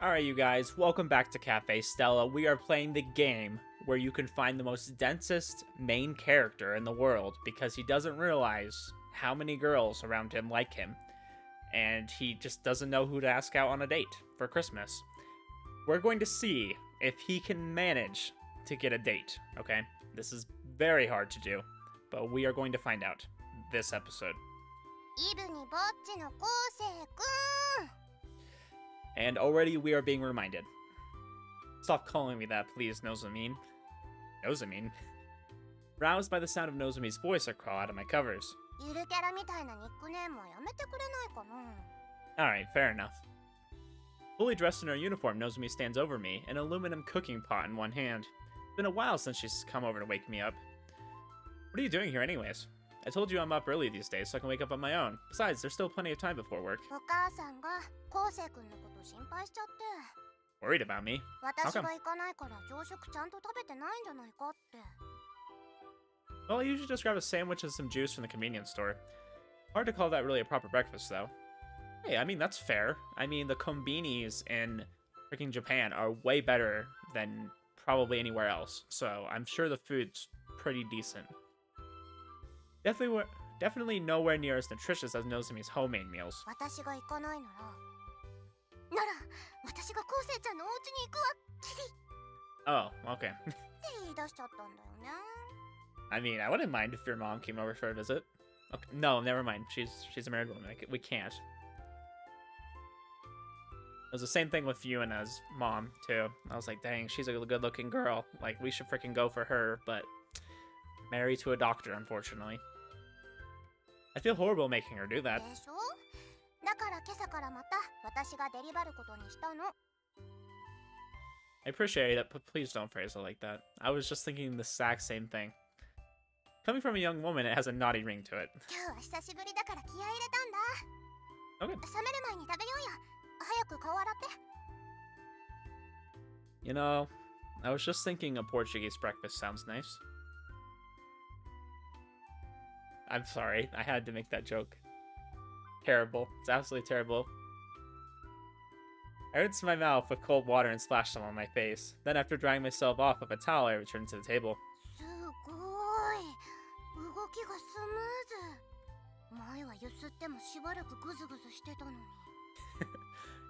Alright, you guys, welcome back to Cafe Stella. We are playing the game where you can find the most densest main character in the world because he doesn't realize how many girls around him like him. And he just doesn't know who to ask out on a date for Christmas. We're going to see if he can manage to get a date, okay? This is very hard to do, but we are going to find out this episode. And already we are being reminded. Stop calling me that, please, Nozomi. Nozomi? Roused by the sound of Nozomi's voice, I crawl out of my covers. Alright, fair enough. Fully dressed in her uniform, Nozomi stands over me, an aluminum cooking pot in one hand. It's been a while since she's come over to wake me up. What are you doing here anyways? I told you I'm up early these days so I can wake up on my own. Besides, there's still plenty of time before work. Worried about me? How come? Well, I usually just grab a sandwich and some juice from the convenience store. Hard to call that really a proper breakfast, though. Hey, I mean, that's fair. I mean, the konbinis in freaking Japan are way better than probably anywhere else, so I'm sure the food's pretty decent. Definitely nowhere near as nutritious as Nozomi's homemade meals. Oh, okay. I mean, I wouldn't mind if your mom came over for a visit. Okay, no, never mind. She's a married woman. We can't. It was the same thing with Yuna's mom, too. I was like, dang, she's a good-looking girl. Like, we should freaking go for her, but married to a doctor, unfortunately. I feel horrible making her do that. I appreciate it, but please don't phrase it like that. I was just thinking the exact same thing. Coming from a young woman, it has a naughty ring to it. Okay. You know, I was just thinking a Portuguese breakfast sounds nice. I'm sorry, I had to make that joke. Terrible. It's absolutely terrible. I rinsed my mouth with cold water and splashed some on my face. Then after drying myself off with a towel, I returned to the table.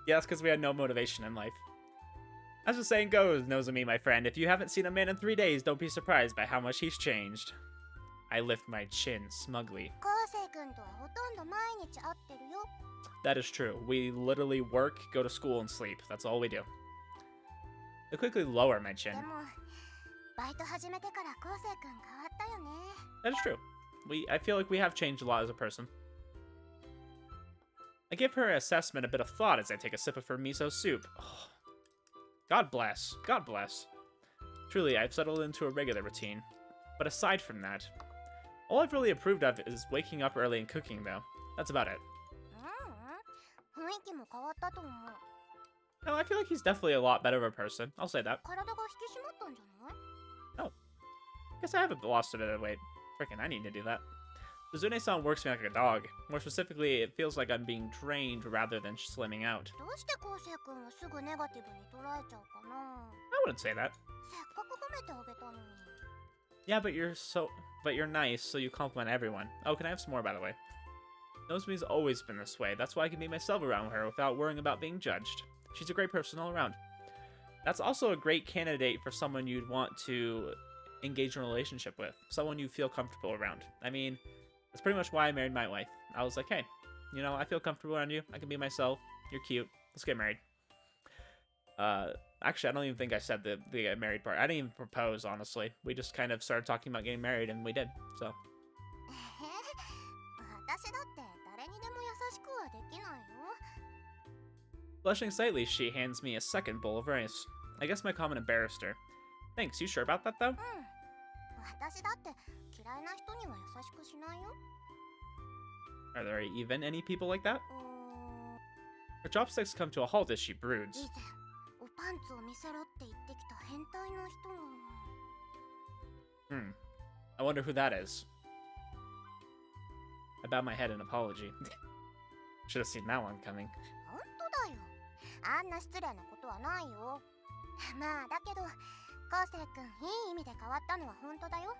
Yeah, that's because we had no motivation in life. As the saying goes, Nozomi, my friend, if you haven't seen a man in 3 days, don't be surprised by how much he's changed. I lift my chin smugly. That is true. We literally work, go to school, and sleep. That's all we do. I quickly lower my chin. That is true. I feel like we have changed a lot as a person. I give her assessment a bit of thought as I take a sip of her miso soup. Oh, God bless. God bless. Truly, I've settled into a regular routine. But aside from that, all I've really approved of is waking up early and cooking, though. That's about it. No, I feel like he's definitely a lot better of a person. I'll say that. Oh. Guess I haven't lost a bit of weight. Frickin', I need to do that. Suzune-san works me like a dog. More specifically, it feels like I'm being drained rather than slimming out. I wouldn't say that. Yeah, but you're nice, so you compliment everyone. Oh, can I have some more, by the way? Nozomi's always been this way. That's why I can be myself around her without worrying about being judged. She's a great person all around. That's also a great candidate for someone you'd want to engage in a relationship with. Someone you feel comfortable around. I mean, that's pretty much why I married my wife. I was like, hey, you know, I feel comfortable around you. I can be myself. You're cute. Let's get married. Actually, I don't even think I said the married part. I didn't even propose, honestly. We just kind of started talking about getting married, and we did, so. Blushing slightly, she hands me a second bowl of rice. I guess my comment embarrassed her. Thanks, you sure about that, though? Are there even any people like that? Her chopsticks come to a halt as she broods. I wonder who that is. I bow my head in apology. Should have seen that one coming. あんな失礼なことはないよ。まあだけど、昴生君いい意味で変わったのは本当だよ。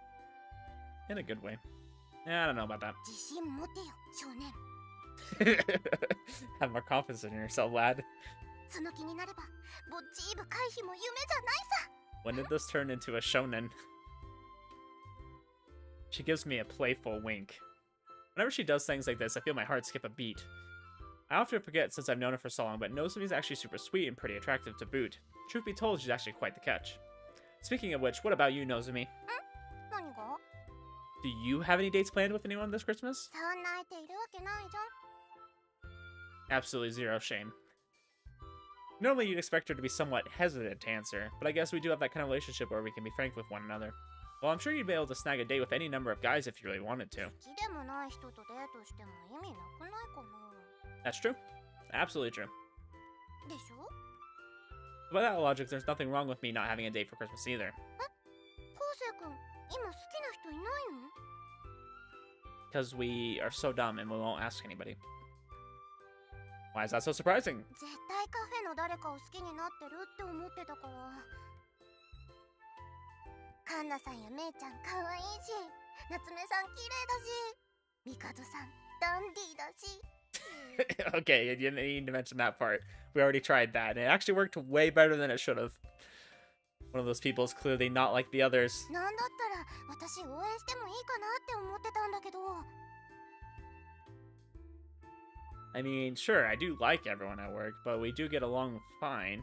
In a good way. Yeah, I don't know about that. 自信持てよ、少年。Have more confidence in yourself, lad. その気になれば、ボッチーブ回避も夢じゃないさ。When did this turn into a shonen? She gives me a playful wink. Whenever she does things like this, I feel my heart skip a beat. I often forget since I've known her for so long, but Nozomi's actually super sweet and pretty attractive to boot. Truth be told, she's actually quite the catch. Speaking of which, what about you, Nozomi? 何が? Do you have any dates planned with anyone this Christmas? そんな相手いるわけないじゃん。 Absolutely zero shame. Normally, you'd expect her to be somewhat hesitant to answer, but I guess we do have that kind of relationship where we can be frank with one another. Well, I'm sure you'd be able to snag a date with any number of guys if you really wanted to. 好きでもない人とデートしても意味なくないかな。 That's true. Absolutely true. でしょ? By that logic, there's nothing wrong with me not having a date for Christmas either. 昴生君、今好きな人いないの? Because we are so dumb and we won't ask anybody. Why is that so surprising? 絶対カフェの誰かを好きになってるって思ってたから。カンナさんやメイちゃん可愛いし、夏目さん綺麗だし、ミカドさんダンディーだし。Okay, you didn't need to mention that part. We already tried that, and it actually worked way better than it should have. One of those people is clearly not like the others. なんだったら私応援してもいいかなって思ってたんだけど。I mean, sure, I do like everyone at work, but we do get along fine.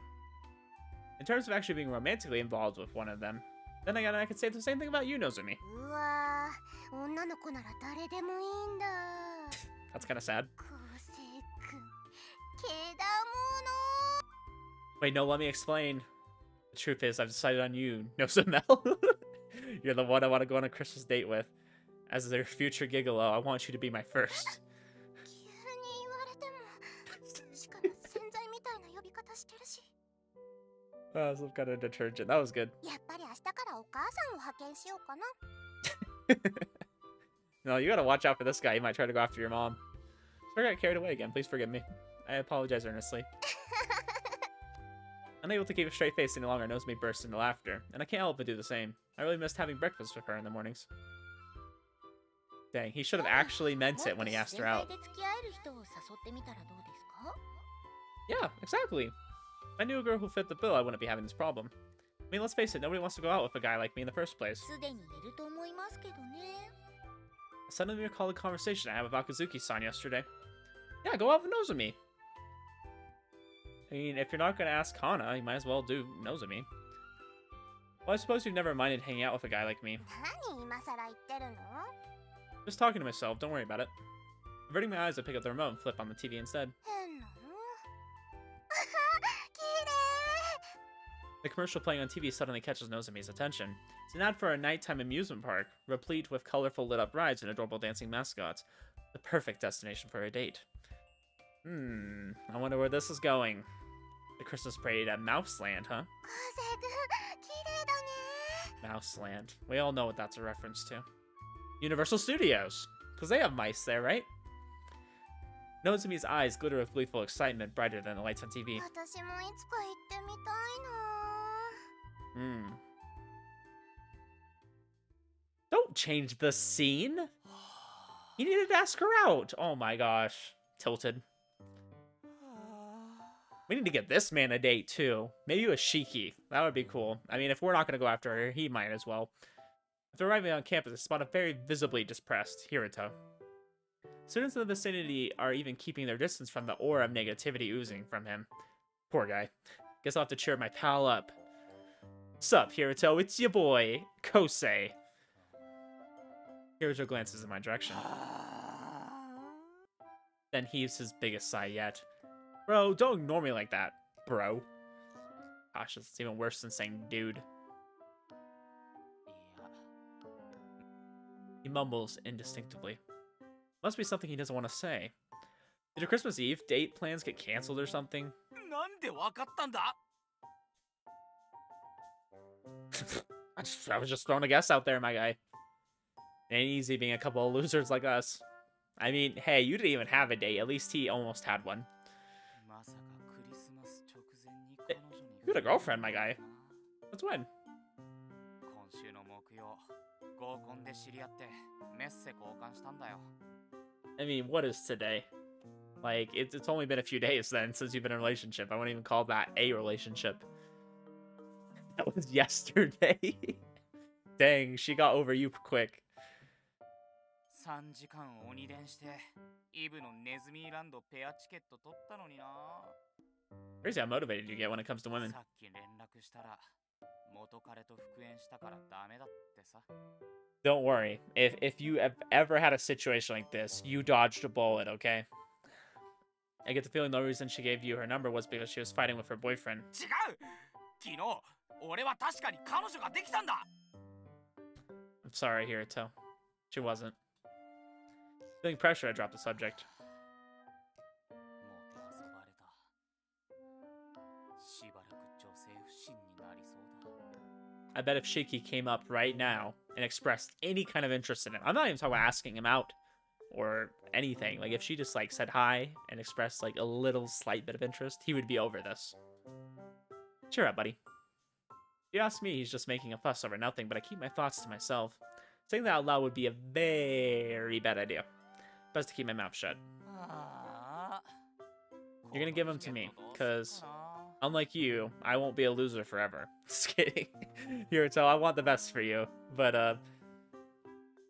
In terms of actually being romantically involved with one of them, then again, I could say the same thing about you, Nozomi. うわー、女の子なら誰でもいいんだ。That's kind of sad. 昴生君、けだもの。 Wait, no, let me explain. The truth is, I've decided on you, Nozomi. You're the one I want to go on a Christmas date with. As their future gigolo, I want you to be my first. 急に言われても、しかも洗剤みたいな呼び方してるし。Oh, some kind of detergent. That was good. やっぱり明日からお母さんを派遣しようかな。No, you gotta watch out for this guy. He might try to go after your mom. So I got carried away again. Please forgive me. I apologize earnestly. Unable to keep a straight face any longer, Nozomi bursts into laughter, and I can't help but do the same. I really missed having breakfast with her in the mornings. Dang, he should have actually meant it when he asked her out. Yeah, exactly. If I knew a girl who fit the bill, I wouldn't be having this problem. I mean, let's face it, nobody wants to go out with a guy like me in the first place. I suddenly recalled a conversation I had with Akazuki-san yesterday. Yeah, go out with Nozomi. I mean, if you're not going to ask Hana, you might as well do Nozomi. Well, I suppose you've never minded hanging out with a guy like me. Just talking to myself, don't worry about it. Averting my eyes, I pick up the remote and flip on the TV instead. The commercial playing on TV suddenly catches Nozomi's attention. It's an ad for a nighttime amusement park, replete with colorful lit-up rides and adorable dancing mascots. The perfect destination for a date. I wonder where this is going. The Christmas parade at Mouseland, huh? Mouseland. We all know what that's a reference to. Universal Studios! Because they have mice there, right? Nozomi's eyes glitter with gleeful excitement, brighter than the lights on TV. Don't change the scene! You needed to ask her out! Oh my gosh. Tilted. We need to get this man a date, too. Maybe a Shiki. That would be cool. I mean, if we're not going to go after her, he might as well. After arriving on campus, I spot a very visibly depressed Hirota. Students in the vicinity are even keeping their distance from the aura of negativity oozing from him. Poor guy. Guess I'll have to cheer my pal up. Sup, Hiruto? It's your boy, Kosei. Hiruto glances in my direction. Then heaves his biggest sigh yet. Bro, don't ignore me like that, bro. Gosh, it's even worse than saying dude. He mumbles indistinctively. Must be something he doesn't want to say. Did your Christmas Eve date plans get canceled or something? I was just throwing a guess out there, my guy. It ain't easy being a couple of losers like us. I mean, hey, you didn't even have a date. At least he almost had one. You had a girlfriend, my guy. That's when. I mean, what is today? Like, it's only been a few days then since you've been in a relationship. I wouldn't even call that a relationship. That was yesterday. Dang, she got over you quick. Crazy how motivated you get when it comes to women. Don't worry. If you have ever had a situation like this, you dodged a bullet, okay? I get the feeling the reason she gave you her number was because she was fighting with her boyfriend. I'm sorry, Hirito. She wasn't. Feeling pressure, I dropped the subject. I bet if Shiki came up right now and expressed any kind of interest in him, I'm not even talking about asking him out or anything. Like, if she just, like, said hi and expressed, like, a little slight bit of interest, he would be over this. Cheer up, buddy. If you ask me, he's just making a fuss over nothing, but I keep my thoughts to myself. Saying that out loud would be a very bad idea. Best to keep my mouth shut. You're gonna give him to me, because unlike you, I won't be a loser forever. Just kidding. Hirito, I want the best for you, but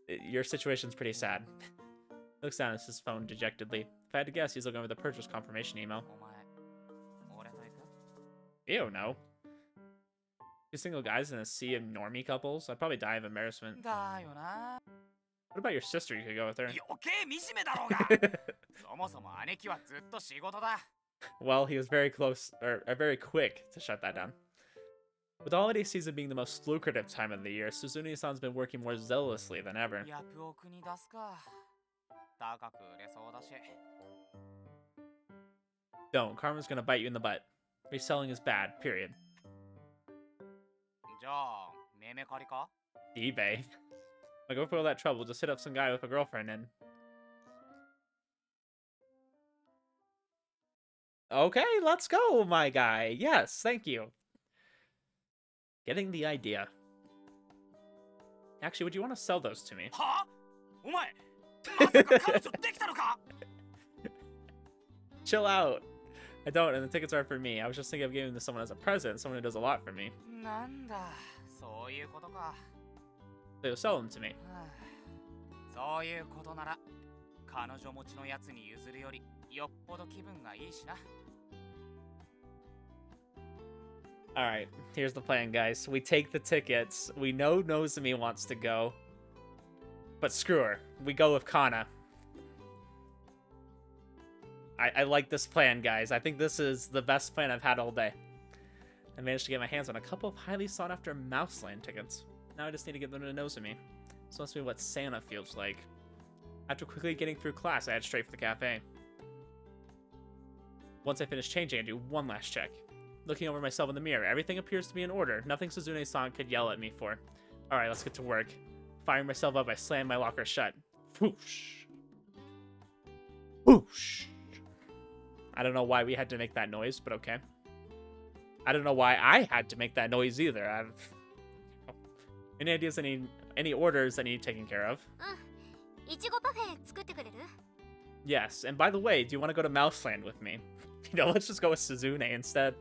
your situation's pretty sad. He looks down at his phone dejectedly. If I had to guess, he's looking over the purchase confirmation email. Ew, no. Two single guys in a sea of normie couples? I'd probably die of embarrassment. What about your sister? You could go with her. Well, he was very close, or very quick to shut that down. With the holiday season being the most lucrative time of the year, Suzune-san's been working more zealously than ever. Don't. Karma's gonna bite you in the butt. Reselling is bad, period. eBay. Like, go for all that trouble, just hit up some guy with a girlfriend and... Okay, let's go, my guy. Yes, thank you. Getting the idea. Actually, would you want to sell those to me? Chill out. I don't, and the tickets are for me. I was just thinking of giving this to someone as a present, someone who does a lot for me. They'll sell them to me. Alright, here's the plan, guys. We take the tickets. We know Nozomi wants to go. But screw her. We go with Kana. I like this plan, guys. I think this is the best plan I've had all day. I managed to get my hands on a couple of highly sought-after Mouseland tickets. Now I just need to get them to Nozomi. This must be what Santa feels like. After quickly getting through class, I head straight for the cafe. Once I finish changing, I do one last check. Looking over myself in the mirror, everything appears to be in order. Nothing Suzune-san could yell at me for. Alright, let's get to work. Firing myself up, I slam my locker shut. Whoosh. Whoosh. I don't know why we had to make that noise, but okay. I don't know why I had to make that noise either. Any ideas, any orders that need taken care of? Yes, and by the way, do you want to go to Mouseland with me? You know, let's just go with Suzune instead.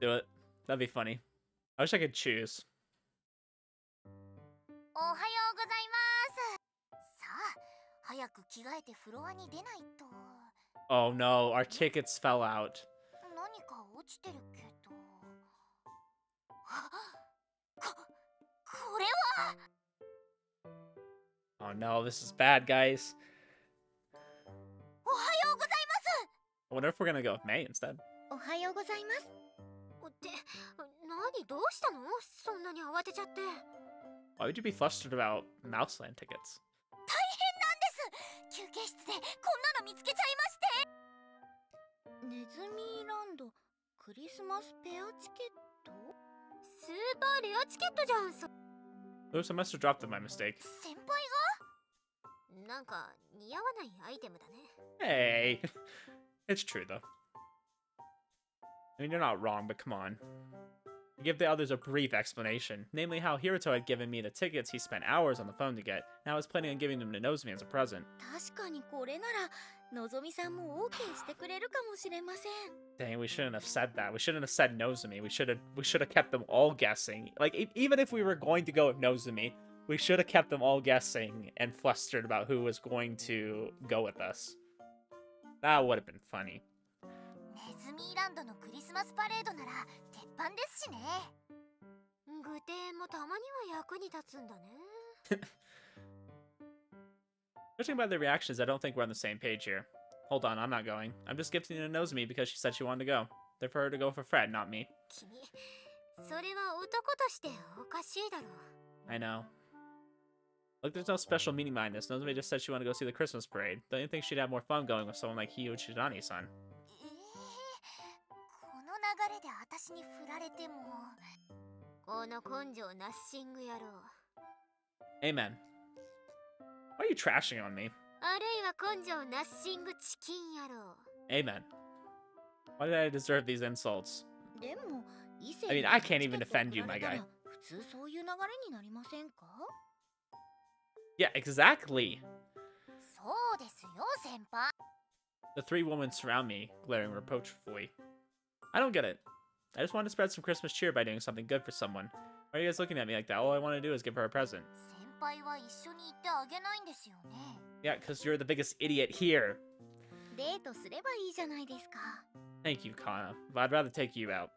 Do it. That'd be funny. I wish I could choose. Oh no, our tickets fell out. Oh no, this is bad, guys. I wonder if we're gonna go with May instead. Why would you be flustered about Mouseland tickets? Oops, I must have dropped them by mistake. Hey, it's true though. I mean, you're not wrong, but come on. Give the others a brief explanation, namely how Hiruto had given me the tickets he spent hours on the phone to get, and I was planning on giving them to Nozomi as a present. 確かにこれならのぞみさんも OK してくれるかもしれません。 Dang, we shouldn't have said that. We shouldn't have said Nozomi. We should have kept them all guessing. Like, even if we were going to go with Nozomi, we should have kept them all guessing and flustered about who was going to go with us. That would have been funny. ネズミーランドのクリスマスパレードなら鉄板ですしね。具体もたまには役に立つんだね。 Judging by the reactions, I don't think we're on the same page here. Hold on, I'm not going. I'm just gifting it to Nozomi because she said she wanted to go. They're for her to go for Fred, not me. 君、それは男としておかしいだろう。 I know. Look, there's no special meaning behind this. Nozomi just said she wanted to go see the Christmas parade. Don't you think she'd have more fun going with someone like Hiyoshidani-san? この流れで私に振られても。この根性ナッシング野郎。 Amen. Why are you trashing on me? あるいは根性ナッシングチキン野郎。 Amen. Why did I deserve these insults? でも、異性 I mean, I can't even defend you, my guy. 普通そういう流れになりませんか？ Yeah, exactly. そうですよ、先輩。 The three women surround me, glaring reproachfully. I don't get it. I just wanted to spread some Christmas cheer by doing something good for someone. Why are you guys looking at me like that? All I want to do is give her a present. 先輩は一緒に行ってあげないんですよね。 Yeah, because you're the biggest idiot here. デートすればいいじゃないですか。 Thank you, Kana. But I'd rather take you out.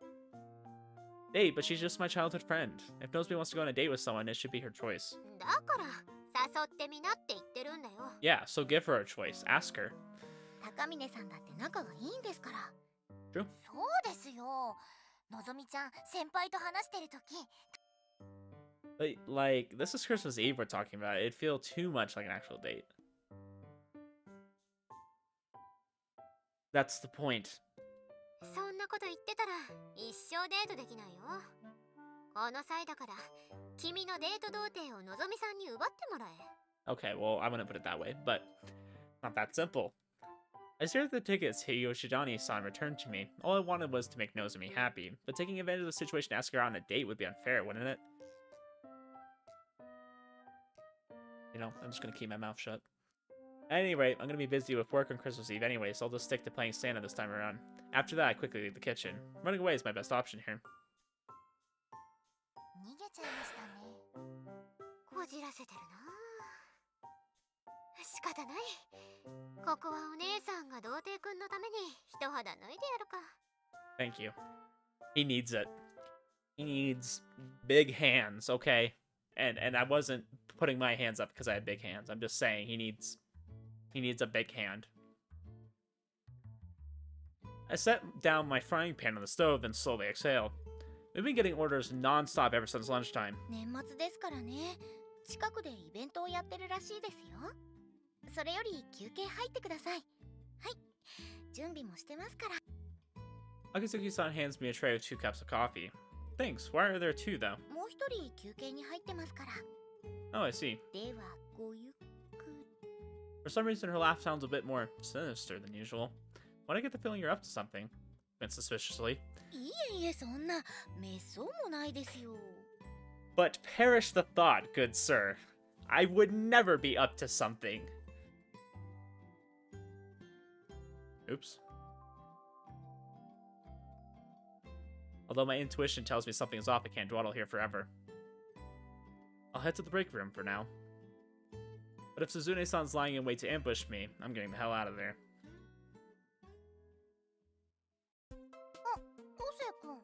Date, but she's just my childhood friend. If Nozomi wants to go on a date with someone, it should be her choice. だから誘ってみなって言ってるんだよ。 Yeah, so give her a choice. Ask her. 高峰さんだって仲がいいんですから。 True. そうですよ。のぞみちゃん、先輩と話してるとき。 But, like, this is Christmas Eve we're talking about. It'd feel too much like an actual date. That's the point. そんなこと言ってたら一生デートできないよ。この際だから君のデート童貞をのぞみさんに奪ってもらえ。 Okay, well, I'm gonna put it that way, but not that simple. I stared at the tickets Hiyoshidani-san returned to me. All I wanted was to make Nozomi happy, but taking advantage of the situation to ask her out on a date would be unfair, wouldn't it? You know, I'm just gonna keep my mouth shut. At any rate, I'm gonna be busy with work on Christmas Eve anyway, so I'll just stick to playing Santa this time around. After that, I quickly leave the kitchen. Running away is my best option here. 逃げちゃいましたね。こじらせてるな。仕方ない。ここはお姉さんが童貞くんのために一肌脱いでやるか。 Thank you. He needs it. He needs big hands, okay? And I wasn't putting my hands up because I had big hands. I'm just saying he needs a big hand. I set down my frying pan on the stove and slowly exhaled. We've been getting orders non-stop ever since lunchtime. 年末ですからね。近くでイベントをやってるらしいですよ。それより休憩入ってください。はい。準備もしてますから。 Akizuki-san hands me a tray with 2 cups of coffee. Thanks. Why are there 2 though? もう一人休憩に入ってますから。 Oh, I see. ではごゆっくり。 For some reason, her laugh sounds a bit more sinister than usual. Why do I get the feeling you're up to something? Went suspiciously. いえいえ、そんなめそうもないですよ。 But perish the thought, good sir. I would never be up to something. Oops. Although my intuition tells me something is off, I can't dawdle here forever. I'll head to the break room for now. But if Suzune-san's lying in wait to ambush me, I'm getting the hell out of there. 昴生君。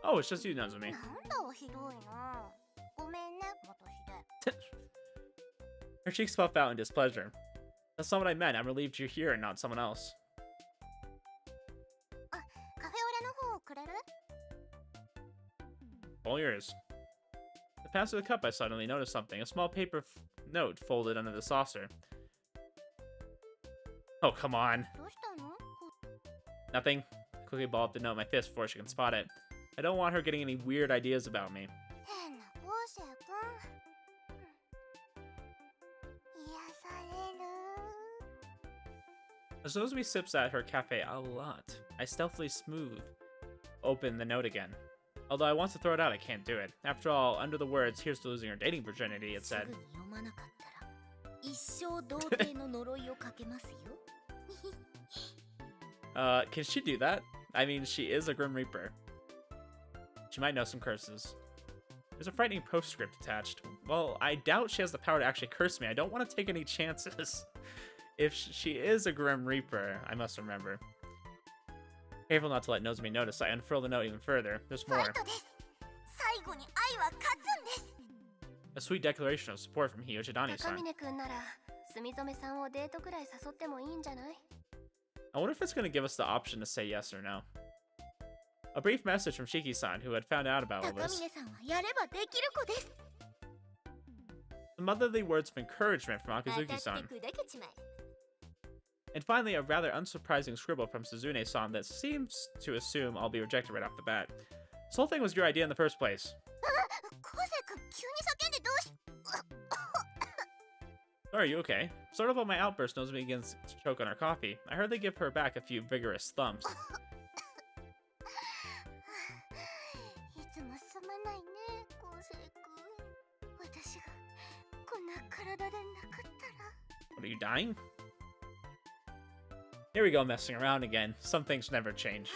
Oh, it's just you, Nozomi. なんだひどいな。ごめんね、元秀。 Her cheeks puff out in displeasure. That's not what I meant. I'm relieved you're here and not someone else. カフェオレの方くれる？ All yours. To pass through the cup, I suddenly noticed something. A small paper note folded under the saucer. Oh, come on. どうしたの？ Nothing. I quickly ball up the note in my fist before she can spot it. I don't want her getting any weird ideas about me. 変な昴生君。癒される。As Nozomi sips at her cafe a lot, I stealthily smooth open the note again. Although I want to throw it out, I can't do it. After all, under the words, here's to losing her dating virginity, it said. Can she do that? I mean, she is a Grim Reaper. She might know some curses. There's a frightening postscript attached. Well, I doubt she has the power to actually curse me. I don't want to take any chances. If she is a Grim Reaper, I must remember. Careful not to let Nozomi notice, I unfurl the note even further. There's more. A sweet declaration of support from Hiyojidani-san. I wonder if it's going to give us the option to say yes or no. A brief message from Shiki-san, who had found out about all this. Some motherly words of encouragement from Akazuki-san. And finally, a rather unsurprising scribble from Suzune-san that seems to assume I'll be rejected right off the bat. This whole thing was your idea in the first place. Oh, are you okay? Sort of on my outburst, Nozomi begins to choke on her coffee. I heard they give her back a few vigorous thumps. What, are you dying? Here we go, messing around again. Some things never change.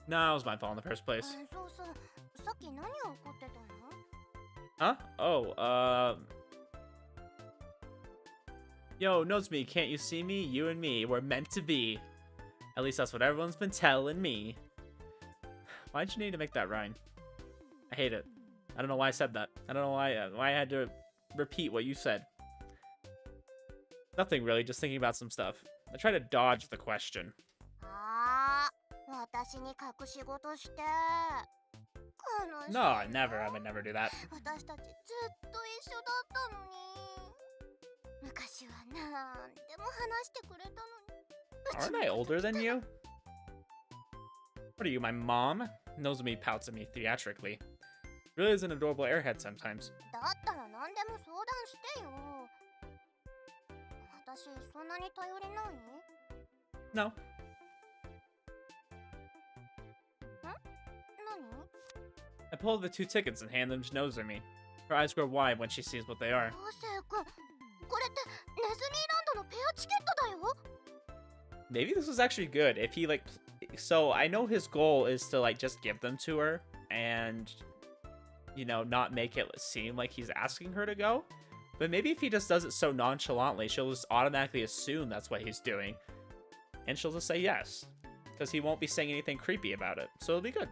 No, it was my fault in the first place. Huh? Oh, Yo, Nozomi, can't you see me? You and me, we're meant to be. At least that's what everyone's been telling me. Why'd you need to make that rhyme? I hate it. I don't know why I said that. I don't know why I had to repeat what you said. Nothing really, just thinking about some stuff. I try to dodge the question. No, never. I would never do that. Aren't I older than you? What are you, my mom? Nozomi pouts at me theatrically. Really is an adorable airhead sometimes. No. I pull the 2 tickets and hand them to Nozomi. Her eyes grow wide when she sees what they are. Maybe this was actually good. If he, like... So, I know his goal is to, like, just give them to her and, you know, not make it seem like he's asking her to go. But maybe if he just does it so nonchalantly, she'll just automatically assume that's what he's doing. And she'll just say yes. Because he won't be saying anything creepy about it. So it'll be good.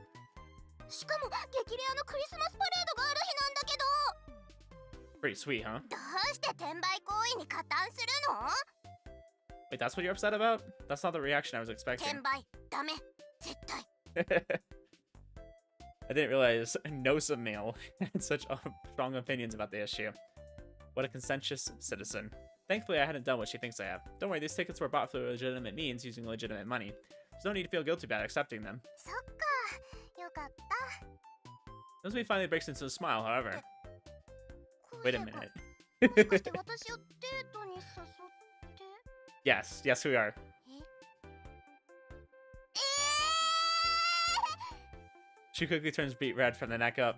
Pretty sweet, huh? Wait, that's what you're upset about? That's not the reaction I was expecting. I didn't realize Nozomi had such strong opinions about the issue. What a conscientious citizen. Thankfully, I hadn't done what she thinks I have. Don't worry, these tickets were bought for legitimate means using legitimate money. There's no need to feel guilty about accepting them. Nozomi finally breaks into a smile, however. Wait a minute. Yes, we are. She quickly turns beet red from the neck up.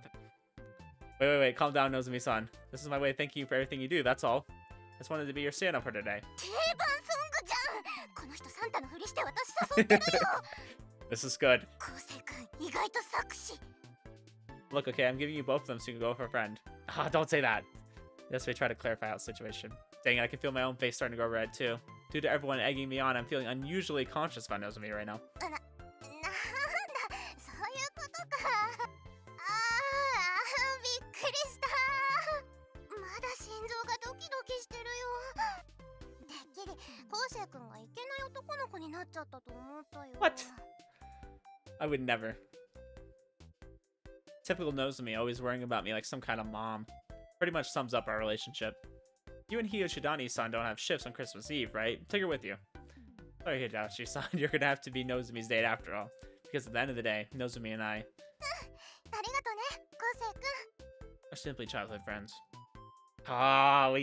Wait, calm down, Nozomi-san. This is my way of thanking you for everything you do, that's all. I just wanted to be your Santa for today. This is good. Look, okay, I'm giving you both of them so you can go with a friend. Ah, don't say that. Yes, we try to clarify out the situation. Dang it, I can feel my own face starting to go red, too. Due to everyone egging me on, I'm feeling unusually conscious about Nozomi right now. What? I would never. Typical Nozomi, always worrying about me like some kind of mom. Pretty much sums up our relationship. You and Hiyojidani-san don't have shifts on Christmas Eve, right? Take her with you. Sorry, Hidachi-san, you're gonna have to be Nozomi's date after all. Because at the end of the day, Nozomi and I are simply childhood friends. Ah,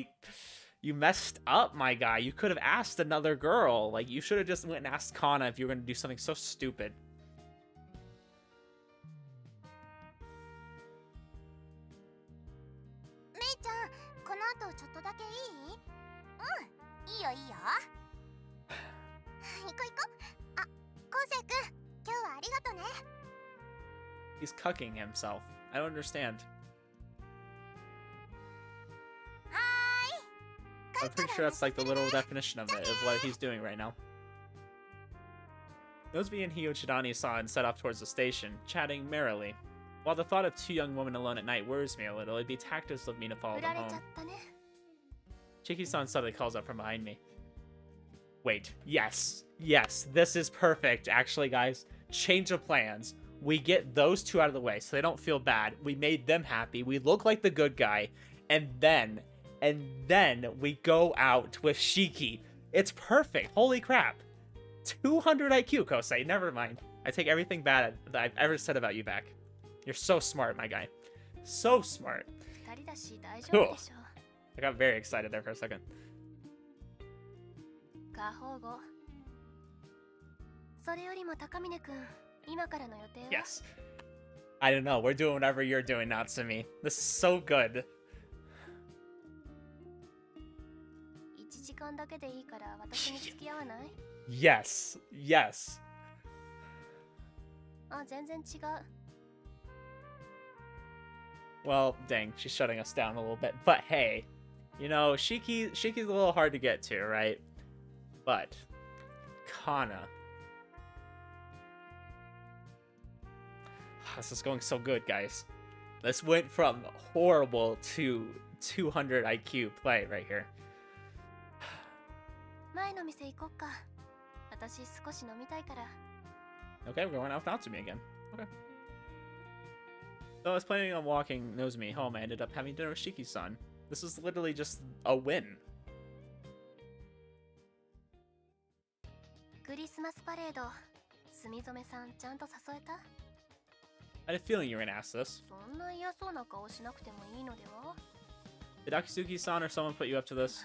you messed up, my guy. You could have asked another girl. Like, you should have just went and asked Kana if you were going to do something so stupid. Mei-chan, この後ちょっとだけいい？いいよいいよ。行こう行こう。あ、昴生君、今日はありがとね。He's cucking himself. I don't understand. I'm pretty sure that's like the literal definition of it, of what he's doing right now. Nozomi and Hyo-Chidani-san set off towards the station, chatting merrily. While the thought of two young women alone at night worries me a little, it'd be tactless of me to follow them home. Chiki-san suddenly calls up from behind me. Wait, yes, this is perfect. Actually, guys, change of plans. We get those two out of the way so they don't feel bad. We made them happy. We look like the good guy. And then we go out with Shiki. It's perfect. Holy crap. 200 IQ, Kosei. Never mind. I take everything bad that I've ever said about you back. You're so smart, my guy. So smart. Cool. I got very excited there for a second. Yes. I don't know. We're doing whatever you're doing, Natsumi. This is so good. Yes. Yes. Well, dang, she's shutting us down a little bit. But hey, you know, Shiki's a little hard to get to, right? But Kana. This is going so good, guys. This went from horrible to 200 IQ play right here. Okay, we're going out with Natsumi again. Okay. So I was planning on walking Nozomi home. I ended up having dinner with Shiki-san. This is literally just a win. I had a feeling you were gonna ask this. Did Akitsuki-san or someone put you up to this?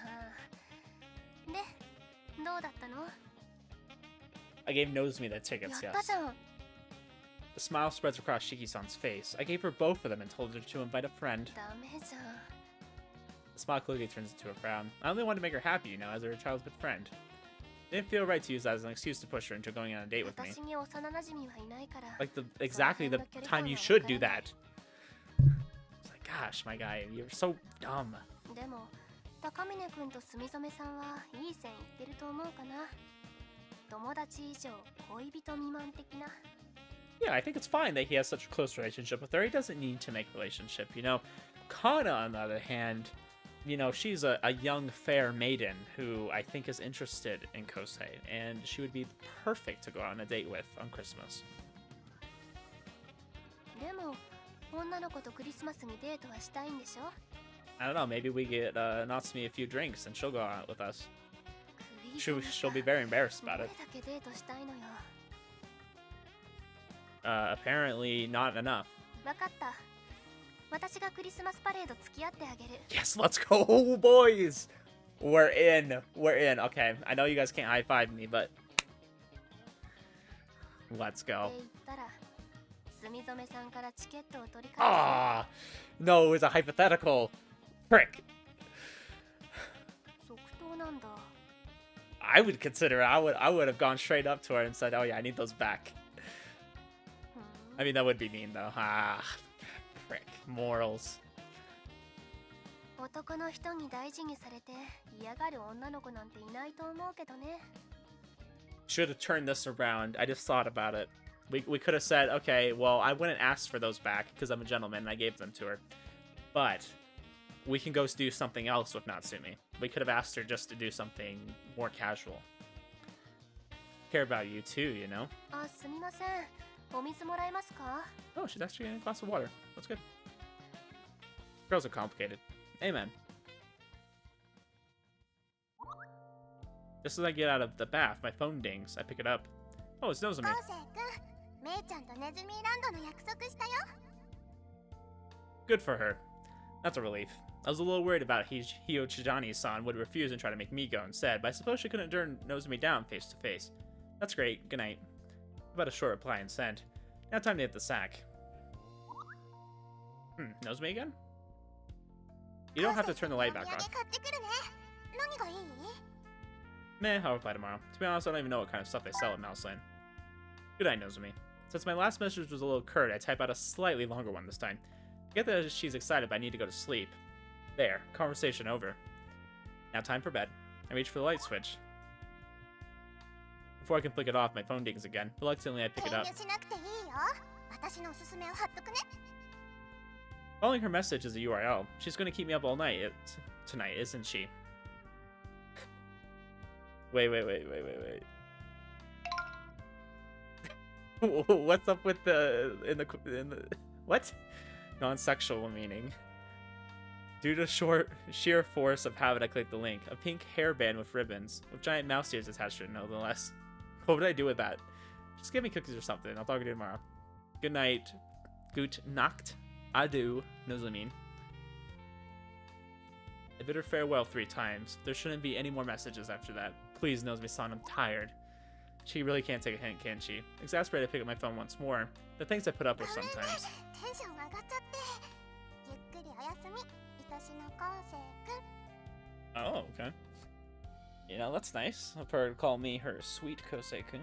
I gave Nozomi the tickets, yes. The smile spreads across Shiki-san's face. I gave her both of them and told her to invite a friend. The smile quickly turns into a frown. I only wanted to make her happy, you know, as her childhood friend. It didn't feel right to use that as an excuse to push her into going on a date with me. Like exactly the time you should do that. It's like, gosh, my guy, you're so dumb. Yeah, I think it's fine that he has such a close relationship with her. He doesn't need to make a relationship, you know. Kana, on the other hand, you know, she's a young, fair maiden who I think is interested in Kosei, and she would be perfect to go on a date with on Christmas. I don't know, maybe we get Natsumi a few drinks and she'll go out with us. She'll be very embarrassed about it. Apparently not enough. Yes, let's go, boys! We're in. Okay, I know you guys can't high-five me, but let's go. Ah, no, it was a hypothetical. Frick. I would consider it. I would have gone straight up to her and said, "Oh yeah, I need those back." I mean, that would be mean though. Ah, frick. Morals. Should have turned this around. I just thought about it. We could have said, okay, well, I wouldn't ask for those back because I'm a gentleman and I gave them to her. But we can go do something else with Natsumi. We could have asked her just to do something more casual. Care about you too, you know? Oh, she's actually getting a glass of water. That's good. Girls are complicated. Amen. Just as I get out of the bath, my phone dings. I pick it up. Oh, it's Nozomi. Good for her. That's a relief. I was a little worried about Hiochijani-san would refuse and try to make me go instead, but I suppose she couldn't turn Nozomi down face to face. That's great. Good night. About a short reply and send. Now time to hit the sack. Nozomi again? You don't have to turn the light back on. Meh, I'll reply tomorrow. To be honest, I don't even know what kind of stuff they sell at Mouseland. Good night, Nozomi. Since my last message was a little curt, I type out a slightly longer one this time. I get that she's excited, but I need to go to sleep. There, conversation over. Now time for bed. I reach for the light switch. Before I can flick it off, my phone dings again. Reluctantly, I pick it up. Following her message is a URL. She's going to keep me up all night tonight, isn't she? Wait. What's up with the what? Non-sexual meaning. Due to sheer force of habit, I clicked the link. A pink hairband with ribbons, with giant mouse ears attached to it, nonetheless. What would I do with that? Just give me cookies or something. I'll talk to you tomorrow. Good night. Gut Nacht. Adieu, Nozomi. I bid her farewell 3 times. There shouldn't be any more messages after that. Please, Nozomi-san, I'm tired. She really can't take a hint, can she? Exasperated, I pick up my phone once more. The things I put up with sometimes. Oh, okay. You know, that's nice of her to call me her sweet Kosei-kun.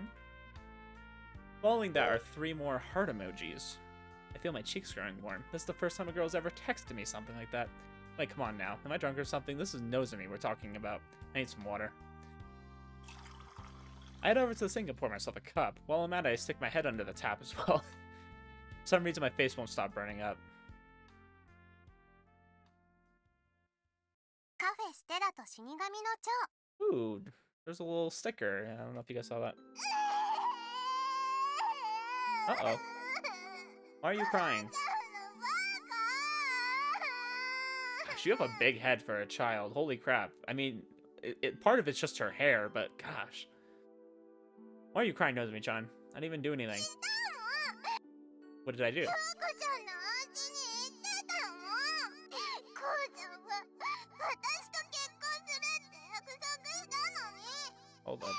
Following that are 3 more heart emojis. I feel my cheeks growing warm. This is the first time a girl's ever texted me something like that. Like, come on now. Am I drunk or something? This is Nozomi we're talking about. I need some water. I head over to the sink and pour myself a cup. While I'm at it, I stick my head under the tap as well. For some reason, my face won't stop burning up. Ooh, there's a little sticker. I don't know if you guys saw that. Uh-oh. Why are you crying? You have a big head for a child. Holy crap. I mean, part of it's just her hair, but gosh. Why are you crying, Nozomi-chan? I didn't even do anything. What did I do? Hold up.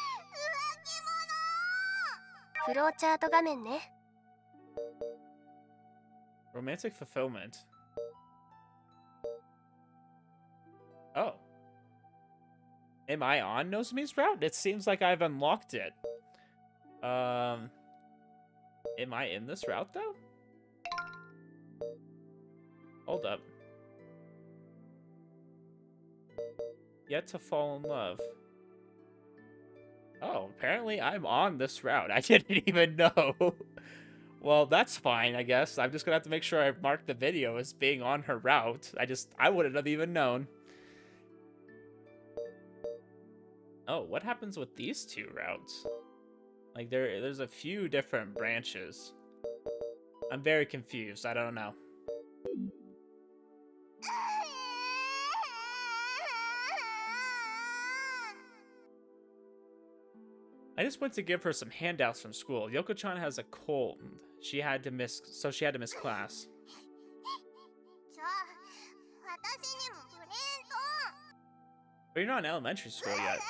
Romantic fulfillment. Oh. Am I on Nozomi's route? It seems like I've unlocked it. Am I in this route, though? Hold up. Yet to fall in love. Oh, apparently I'm on this route. I didn't even know. Well, that's fine, I guess. I'm just gonna have to make sure I mark the video as being on her route. I wouldn't have even known. Oh, what happens with these 2 routes? Like, there's a few different branches. I'm very confused. I don't know. I just went to give her some handouts from school. Yoko-chan has a cold. She had to miss class. But you're not in elementary school yet.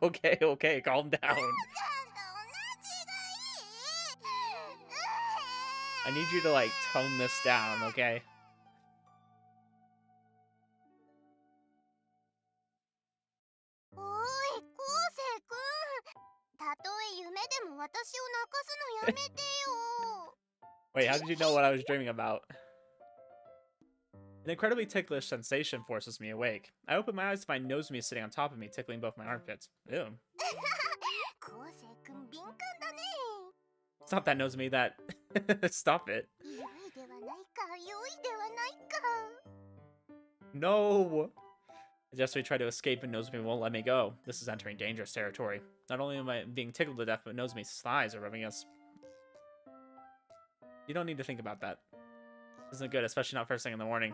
Okay, calm down. I need you to, like, tone this down, okay? Wait, how did you know what I was dreaming about? An incredibly ticklish sensation forces me awake. I open my eyes to find Nozomi sitting on top of me, tickling both my armpits. Ew. Stop that, Nozomi, that... Stop it. No! I desperately try to escape and Nozomi won't let me go. This is entering dangerous territory. Not only am I being tickled to death, but Nozomi's thighs are rubbing us. You don't need to think about that. This isn't good, especially not first thing in the morning.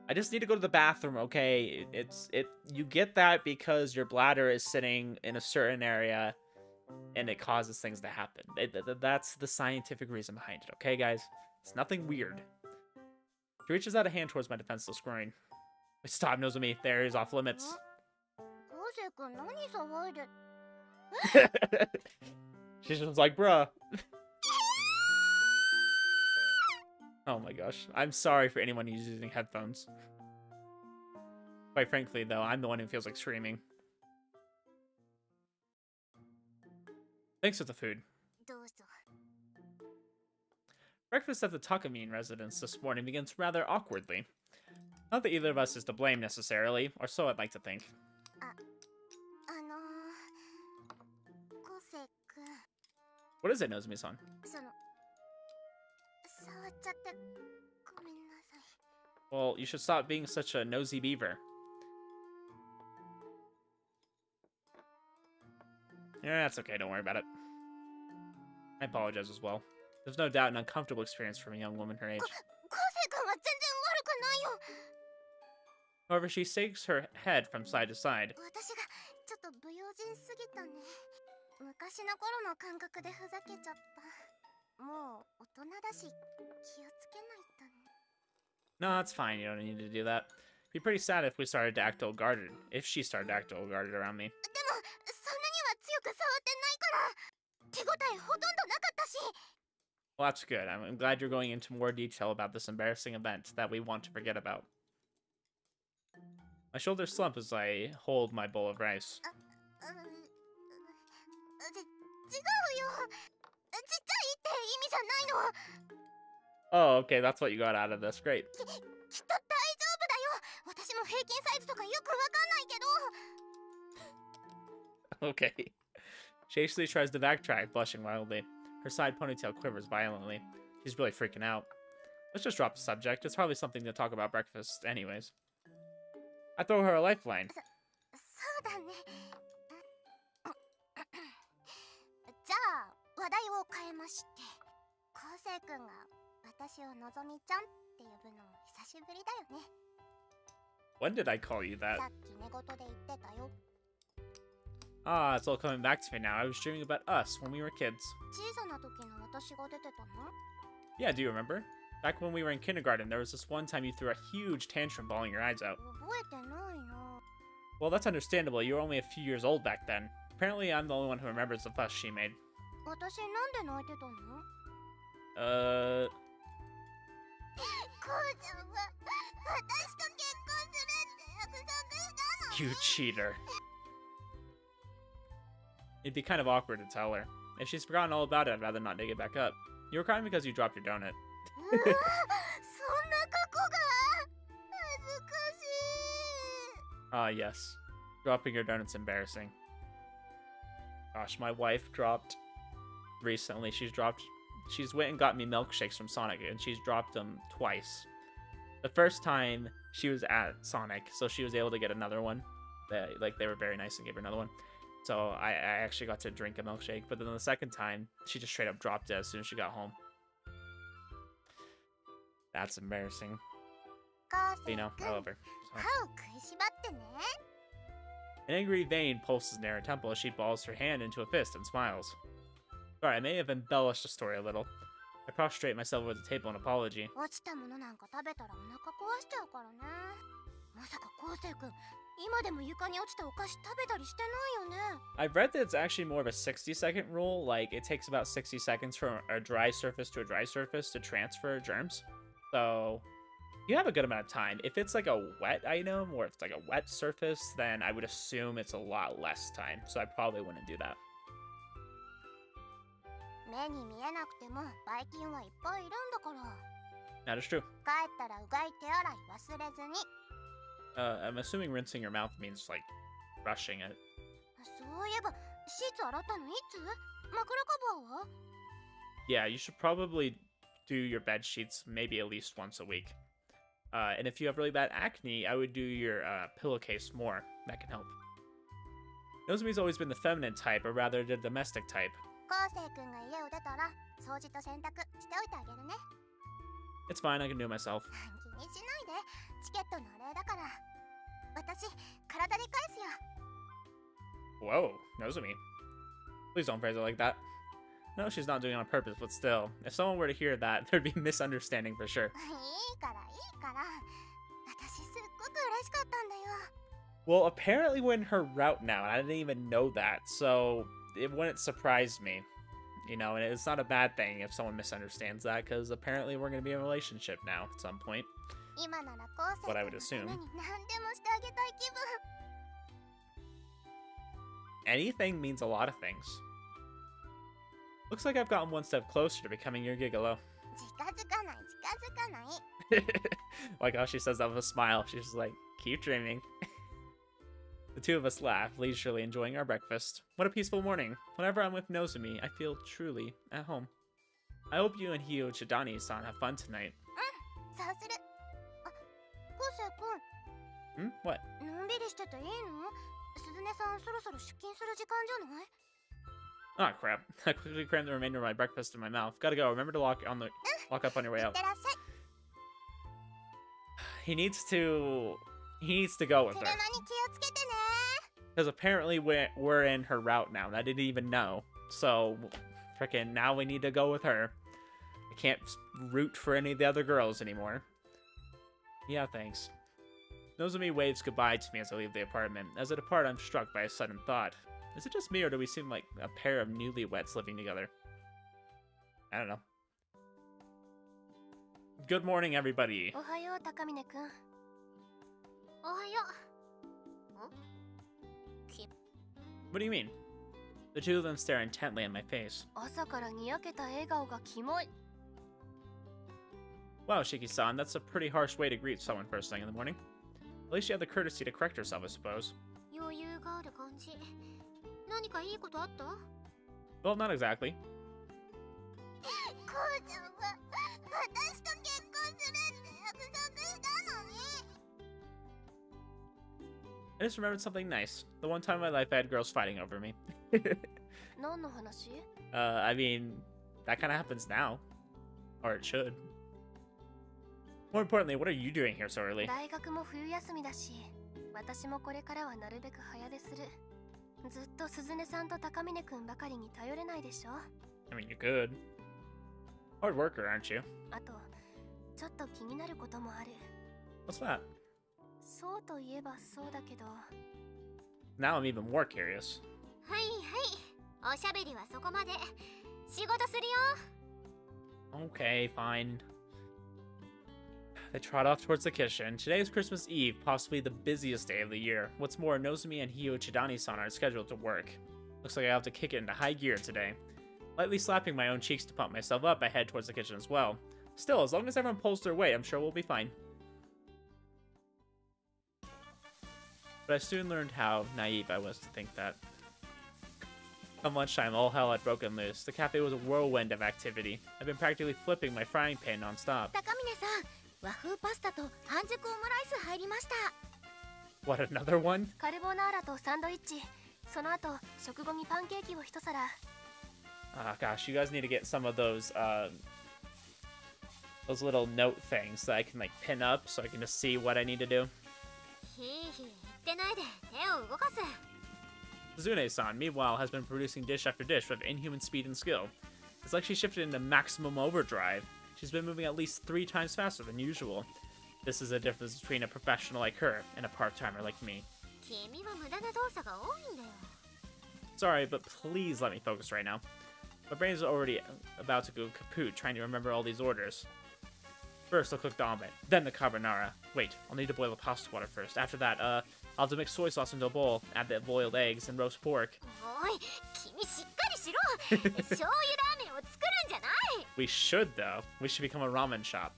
I just need to go to the bathroom, okay? You get that because your bladder is sitting in a certain area and it causes things to happen. That's the scientific reason behind it, okay, guys? It's nothing weird. She reaches out a hand towards my defenseless groin. Stop, Nozomi. There is off limits. She's just like, bruh. Oh my gosh. I'm sorry for anyone who's using headphones. Quite frankly, though, I'm the one who feels like screaming. Thanks for the food. Breakfast at the Takamine residence this morning begins rather awkwardly. Not that either of us is to blame necessarily, or so I'd like to think. What is it, Nozomi-san? Well, you should stop being such a nosy beaver. Yeah, that's okay, don't worry about it. I apologize as well. There's no doubt an uncomfortable experience for a young woman her age. However, she shakes her head from side to side. No, it's fine, you don't need to do that. It'd be pretty sad if we started to act old guarded. If she started to act old guarded around me. Well, that's good. I'm glad you're going into more detail about this embarrassing event that we want to forget about. My shoulders slump as I hold my bowl of rice. Oh, okay, that's what you got out of this. Great. Okay. She hastily tries to backtrack, blushing wildly. Her side ponytail quivers violently. She's really freaking out. Let's just drop the subject. It's probably something to talk about breakfast anyways. I throw her a lifeline. When did I call you that? Ah, it's all coming back to me now. I was dreaming about us when we were kids. Yeah, do you remember? Back when we were in kindergarten, there was this one time you threw a huge tantrum bawling your eyes out. Well, that's understandable. You were only a few years old back then. Apparently, I'm the only one who remembers the fuss she made. You cheater. It'd be kind of awkward to tell her. If she's forgotten all about it, I'd rather not dig it back up. You were crying because you dropped your donut. Ah, yes. Dropping your donut's embarrassing. Gosh, my wife dropped recently. She's went and got me milkshakes from Sonic, and she's dropped them twice. The first time she was at Sonic, so she was able to get another one. They were very nice and gave her another one. So I actually got to drink a milkshake, but then the second time, she just straight up dropped it as soon as she got home. That's embarrassing. But, you know, I love her. So. An angry vein pulses near her temple as she balls her hand into a fist and smiles. Sorry, I may have embellished the story a little. I prostrate myself over the table in apology. I've read that it's actually more of a 60-second rule. Like, it takes about 60 seconds from a dry surface to a dry surface to transfer germs. So, you have a good amount of time. If it's like a wet item, or if it's like a wet surface, then I would assume it's a lot less time. So I probably wouldn't do that. That is true. I'm assuming rinsing your mouth means, like, brushing it. Yeah, you should probably do your bed sheets maybe at least once a week. And if you have really bad acne, I would do your pillowcase more. That can help. Nozomi's always been the feminine type, or rather the domestic type. It's fine, I can do it myself. Whoa, Nozomi. Please don't phrase it like that. No, she's not doing it on purpose, but still. If someone were to hear that, there'd be misunderstanding for sure. いいからいいから。私すっごく嬉しかったんだよ。Well, apparently we're in her route now, and I didn't even know that, so it wouldn't surprise me. You know, and it's not a bad thing if someone misunderstands that, because apparently we're going to be in a relationship now at some point. 今なら昴生 What I 君 would のため assume. に何でもしてあげたい気分。Anything means a lot of things. Looks like I've gotten one step closer to becoming your gigolo. 近づかない近づかない。Like how she says that with a smile. She's just like, keep dreaming. The two of us laugh, leisurely enjoying our breakfast. What a peaceful morning. Whenever I'm with Nozomi, I feel truly at home. I hope you and Hio Chidani-san have fun tonight. そうする。あ、昴生君。 What? のんびりしてていいの？鈴音さんそろそろ出勤する時間じゃない？ Oh crap. I quickly crammed the remainder of my breakfast in my mouth. Gotta go. Remember to lock up on your way いっ out. てらっしゃい。 He needs to go with 車 her. に気をつけてね。 Because apparently we're in her route now, and I didn't even know. So, frickin' now we need to go with her. I can't root for any of the other girls anymore. Yeah, thanks. Nozomi waves goodbye to me as I leave the apartment. As I depart, I'm struck by a sudden thought. Is it just me, or do we seem like a pair of newlyweds living together? I don't know. Good morning, everybody. おはよう、高峰君。おはよう。What do you mean? The two of them stare intently at my face. 朝からにやけた笑顔がキモい。 Wow, Shiki-san, that's a pretty harsh way to greet someone first thing in the morning. At least you have the courtesy to correct yourself, I suppose. 余裕がある感じ。何かいいことあった？ Well, not exactly. こうちゃんは私と結婚するって約束したのに。 I just remembered something nice. The one time in my life I had girls fighting over me. 何の話？ I mean, that kind of happens now. Or it should. More importantly, what are you doing here so early? 大学も冬休みだし、私もこれからはなるべく早出する。ずっと鈴音さんと高峰君ばかりに頼れないでしょ。 I mean, you could. Hard worker, aren't you? あと、ちょっと気になることもある。 What's that? そうといえばそうだけど。 Now I'm even more curious. はいはい。おしゃべりはそこまで。仕事するよ。 Okay, fine. They trot off towards the kitchen. Today is Christmas Eve, possibly the busiest day of the year. What's more, Nozomi and Hio Chidani-san are scheduled to work. Looks like I have to kick it into high gear today. Lightly slapping my own cheeks to pump myself up, I head towards the kitchen as well. Still, as long as everyone pulls their weight, I'm sure we'll be fine. But I soon learned how naive I was to think that. Come lunchtime, all hell had broken loose. The cafe was a whirlwind of activity. I've been practically flipping my frying pan non-stop. 高峰さん、和風パスタと半熟オムライス入りました。 What, another one? カルボナーラとサンドイッチ。その後、食後にパンケーキを一皿。 Ah, gosh, you guys need to get some of those little note things that I can, like, pin up so I can just see what I need to do. ひいひい言ってないで手を動かす。 Zune-san, meanwhile, has been producing dish after dish with inhuman speed and skill. It's like she shifted into maximum overdrive. She's been moving at least 3 times faster than usual. This is the difference between a professional like her and a part-timer like me. 君は無駄な動作が多いんだよ。 Sorry, but please let me focus right now. My brain is already about to go kaput trying to remember all these orders. First, I'll cook the omelet, then the carbonara. Wait, I'll need to boil the pasta water first. After that, I'll have to mix soy sauce into a bowl, add the boiled eggs, and roast pork. おい、君しっかりしろ。醤油ラーメンを作るんじゃない。 We should, though. We should become a ramen shop.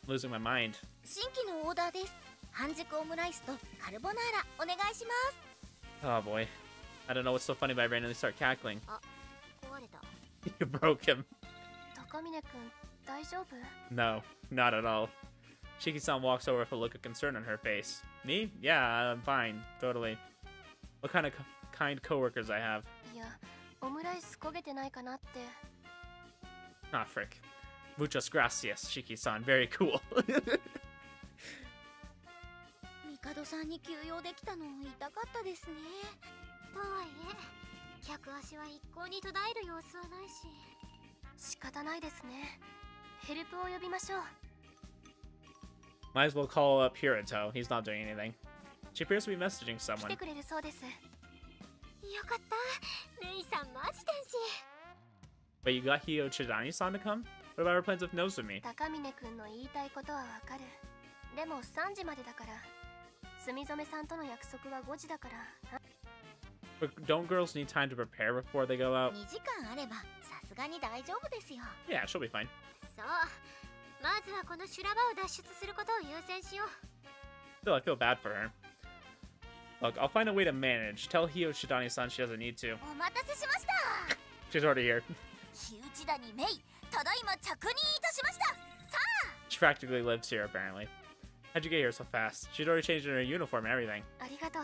I'm losing my mind. 新規のオーダーです。半熟オムライスとカルボナーラお願いします。 Oh boy. I don't know what's so funny, but I randomly start cackling. あ、壊れた。 You broke him. 高峰君、大丈夫？ No, not at all. Shiki-san walks over with a look of concern on her face. Me? Yeah, I'm fine. Totally. What kind of kind coworkers I have? いや、オムライス焦げてないかなって。 Ah, frick. Muchas gracias, Shiki-san. Very cool. 帝さんに休養できたの痛かったですね。とはいえ、客足は一向に途絶える様子はないし。仕方ないですね。ヘルプを呼びましょう。 Might as well call up Hiruto. He's not doing anything. She appears to be messaging 来 someone. てくれるそうです。よかった。レイさんマジ天使。 But you got Hio Chidani-san to come? What about our plans with Nozomi? 高峰くんの言いたいことはわかる。でも3時までだから。住染さんとの約束は5時だから。 But don't girls need time to prepare before they go out? 2時間あればさすがに大丈夫ですよ。 Yeah, she'll be fine. そう。まずはこの修羅場を脱出することを優先しよう。 Still, I feel bad for her. Look, I'll find a way to manage. Tell Hio Chidani-san she doesn't need to. お待たせしました。 She's already here. 火打ち谷メイ、ただいま着任いたしました。さあ。 She practically lives here, apparently. How'd you get here so fast? She'd already changed her uniform and everything. ありがとう。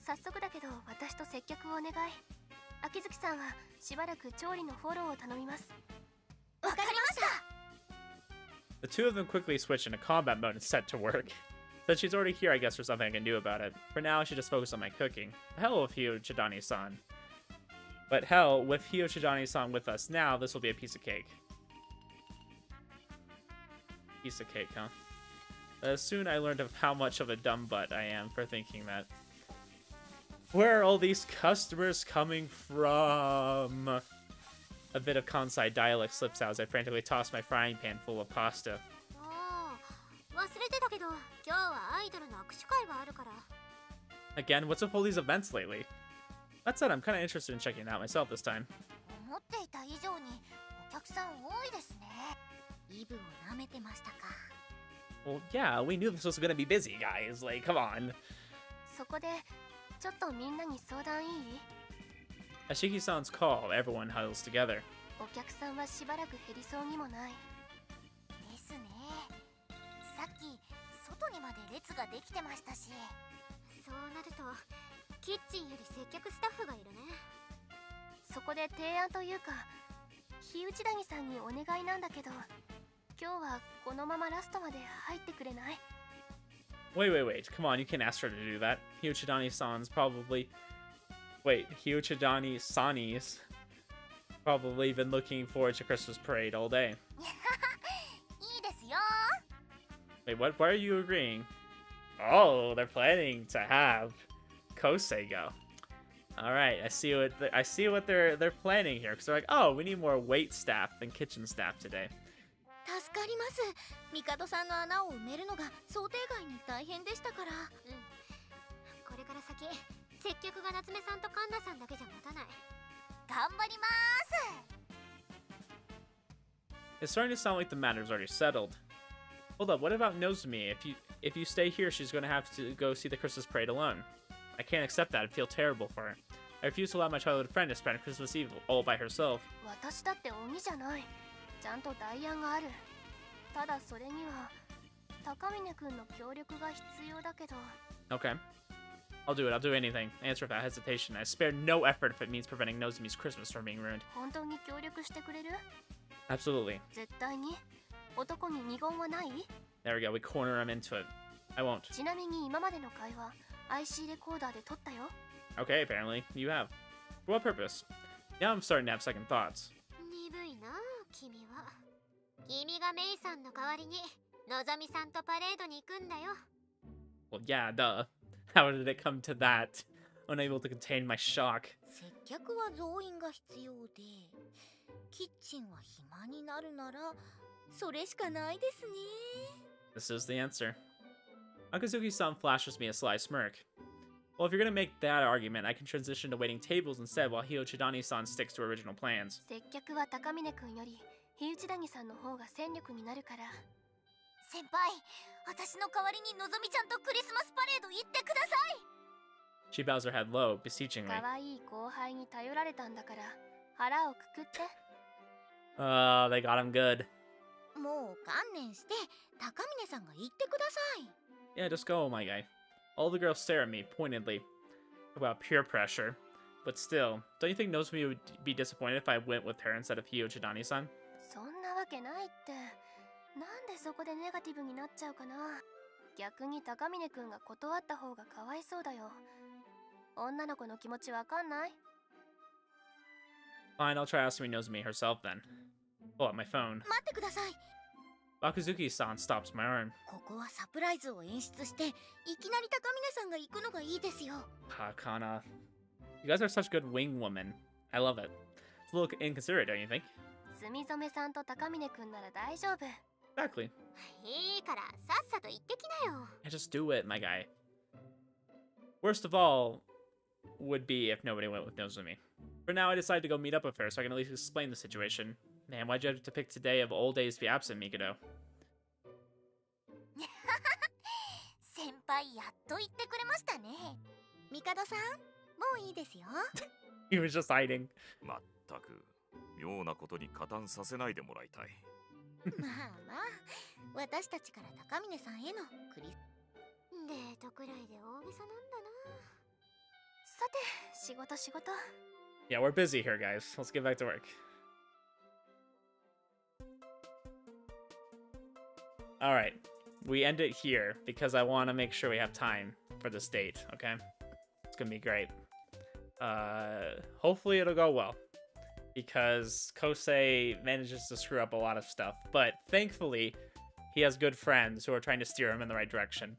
早速だけど私と接客をお願い。秋月さんはしばらく調理のフォローを頼みます。わかりました。 The two of them quickly switch into combat mode and set to work. Since she's already here, I guess there's something I can do about it. For now, I should just focus on my cooking. The hell with Hio Chidani-san. But hell, with Hio Chidani-san with us now, this will be a piece of cake. Piece of cake, huh? Soon I learned of how much of a dumb butt I am for thinking that. Where are all these customers coming from? A bit of Kansai dialect slips out as I frantically toss my frying pan full of pasta. Again, what's with all these events lately? That said, I'm kind of interested in checking it out myself this time. Well, yeah, we knew this was gonna be busy, guys. Like, come on. Ashiki-san's call, everyone huddles together. Wait. Come on, you can't ask her to do that. Hyochidani-san's probably... Wait, Hyochidani-sani's probably been looking forward to Christmas parade all day. Wait, what? Why are you agreeing? Oh, they're planning to have Kosei go. All right, I see what they're planning here. Because they're like, oh, we need more wait staff than kitchen staff today. 助かります。帝さんの穴を埋めるのが想定外に大変でしたから。これから先、接客が夏目さんとカンナさんだけじゃ持たない。頑張ります。 It's starting to sound like the matter's already settled. Hold up, what about Nozomi? If you stay here, she's going to have to go see the Christmas parade alone. I can't accept that. I feel terrible for her. I refuse to allow my childhood friend to spend Christmas Eve all by herself. 私だって鬼じゃない。ちゃんと代案がある。ただそれには高峰くんの協力が必要だけど。 Okay. I'll do it. I'll do anything. Answer without hesitation. I spare no effort if it means preventing Nozomi's Christmas from being ruined. 本当に協力してくれる？ Absolutely. 絶対に？男に二言はない？ There we go. We corner him into it. I won't. ちなみに今までの会話、IC レコーダーで撮ったよ。 Okay, apparently. You have. For what purpose? Now I'm starting to have second thoughts. 鈍いな、君は。君がメイさんの代わりに、のぞみさんとパレードに行くんだよ。 Well, yeah, duh. How did it come to that? Unable to contain my shock. 接客は増員が必要で、キッチンは暇になるなら、それしかないですね。 This is the answer. Akazuki-san flashes me a sly smirk. Well, if you're gonna make that argument, I can transition to waiting tables instead while Hyochidani-san sticks to original plans. 接客は高峰くんより、日内谷さんの方が戦力になるから。先輩、私の代わりにのぞみちゃんとクリスマスパレード行ってください。 She bows her head low, beseechingly. 可愛い後輩に頼られたんだから、腹をくくって。They got him good. もう観念して、高峰さんが言ってください。 Yeah, just go, my guy. All the girls stare at me pointedly about peer pressure. But still, don't you think Nozomi would be disappointed if I went with her instead of Hyochidani-san? そんなわけないって。なんでそこでネガティブになっちゃうかな。逆に高峰くんが断った方がかわいそうだよ。女の子の気持ちわかんない？ Fine, I'll try asking Nozomi herself then. Pull out my phone. 待ってください。 Bakuzuki-san stops my arm. ここはサプライズを演出して、いきなり高峰さんが行くのがいいですよ。Hakana. You guys are such good wing women. I love it. It's a little inconsiderate, don't you think? 住染さんと高峰くんなら大丈夫。Exactly. いいからさっさと行ってきなよ。Yeah, just do it, my guy. Worst of all would be if nobody went with Nozomi. For now, I decided to go meet up with her so I can at least explain the situation. Man, why'd you have to pick today of all days to be absent, Mikado? 先輩やっと言ってくれましたね。帝さん、もういいですよ。He was just hiding. まったく妙なことに加担させないでもらいたい。まあまあ、私たちから高峰さんへのクリス。デートくらいで大げさなんだな。さて、仕事仕事。Yeah, we're busy here, guys. Let's get back to work. Alright, we end it here because I want to make sure we have time for this date, okay? It's gonna be great. Hopefully it'll go well, because Kosei manages to screw up a lot of stuff, but thankfully he has good friends who are trying to steer him in the right direction.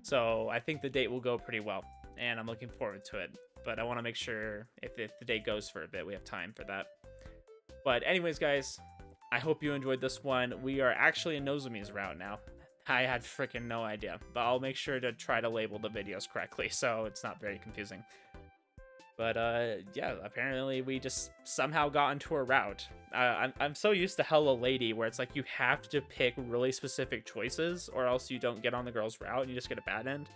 So I think the date will go pretty well, and I'm looking forward to it. But I want to make sure if the date goes for a bit, we have time for that. But anyways, guys, I hope you enjoyed this one. We are actually in Nozomi's route now. I had freaking no idea, but I'll make sure to try to label the videos correctly so it's not very confusing. But yeah, apparently we just somehow got into a route. I'm so used to Hello Lady where it's like you have to pick really specific choices or else you don't get on the girl's route and you just get a bad end.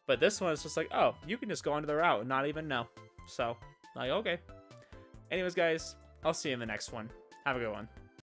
But this one is just like, oh, you can just go onto the route and not even know. So, like, okay. Anyways, guys, I'll see you in the next one. Have a good one.